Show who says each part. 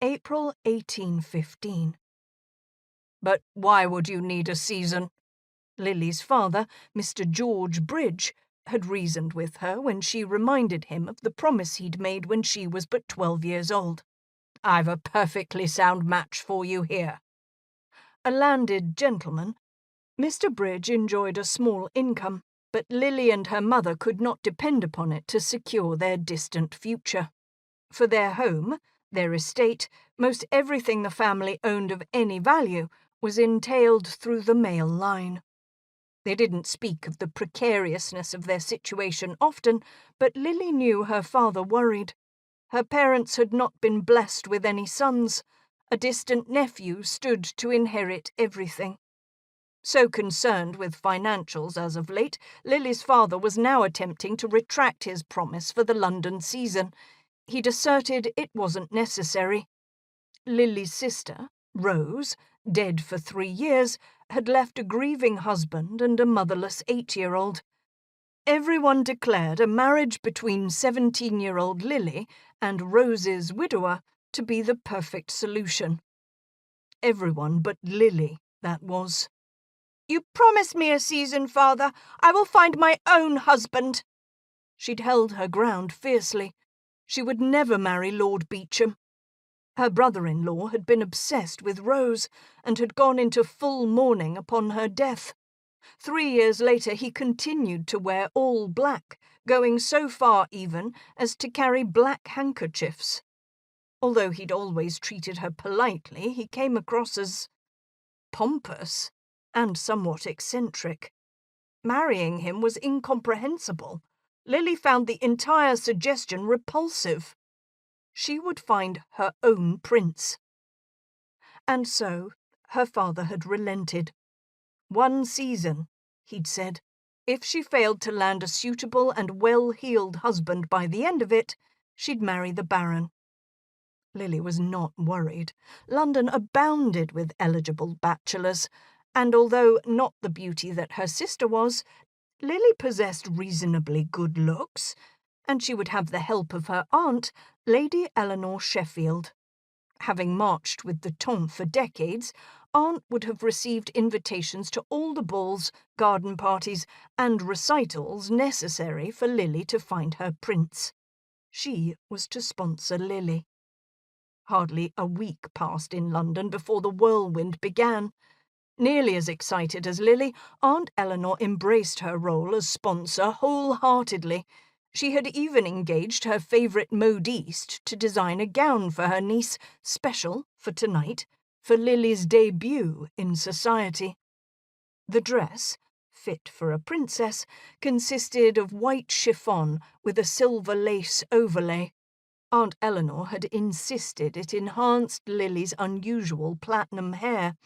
Speaker 1: April 1815. "But why would you need a season?" Lilly's father, Mr. George Bridge, had reasoned with her when she reminded him of the promise he'd made when she was but 12 years old. "I've a perfectly sound match for you here." A landed gentleman, Mr. Bridge enjoyed a small income, but Lilly and her mother could not depend upon it to secure their distant future. For their home, their estate, most everything the family owned of any value was entailed through the male line. They didn't speak of the precariousness of their situation often, but Lilly knew her father worried. Her parents had not been blessed with any sons. A distant nephew stood to inherit everything. So concerned with financials as of late, Lilly's father was now attempting to retract his promise for the London season. He'd asserted it wasn't necessary. Lilly's sister, Rose, dead for 3 years, had left a grieving husband and a motherless 8-year-old. Everyone declared a marriage between 17-year-old Lilly and Rose's widower to be the perfect solution. Everyone but Lilly, that was. "You promised me a season, father. I will find my own husband." She'd held her ground fiercely. She would never marry Lord Beauchamp. Her brother-in-law had been obsessed with Rose and had gone into full mourning upon her death. 3 years later he continued to wear all black, going so far even as to carry black handkerchiefs. Although he'd always treated her politely, he came across as pompous and somewhat eccentric. Marrying him was incomprehensible. Lilly found the entire suggestion repulsive. She would find her own prince. And so her father had relented. 1 season, he'd said. If she failed to land a suitable and well-heeled husband by the end of it, she'd marry the Baron. Lilly was not worried. London abounded with eligible bachelors, and although not the beauty that her sister was, Lilly possessed reasonably good looks, and she would have the help of her aunt, Lady Eleanor Sheffield. Having marched with the Tom for decades, Aunt would have received invitations to all the balls, garden parties, and recitals necessary for Lilly to find her prince. She was to sponsor Lilly. Hardly a week passed in London before the whirlwind began. Nearly as excited as Lilly, Aunt Eleanor embraced her role as sponsor wholeheartedly. She had even engaged her favourite modiste to design a gown for her niece, special for tonight, for Lilly's debut in society. The dress, fit for a princess, consisted of white chiffon with a silver lace overlay. Aunt Eleanor had insisted it enhanced Lilly's unusual platinum hair.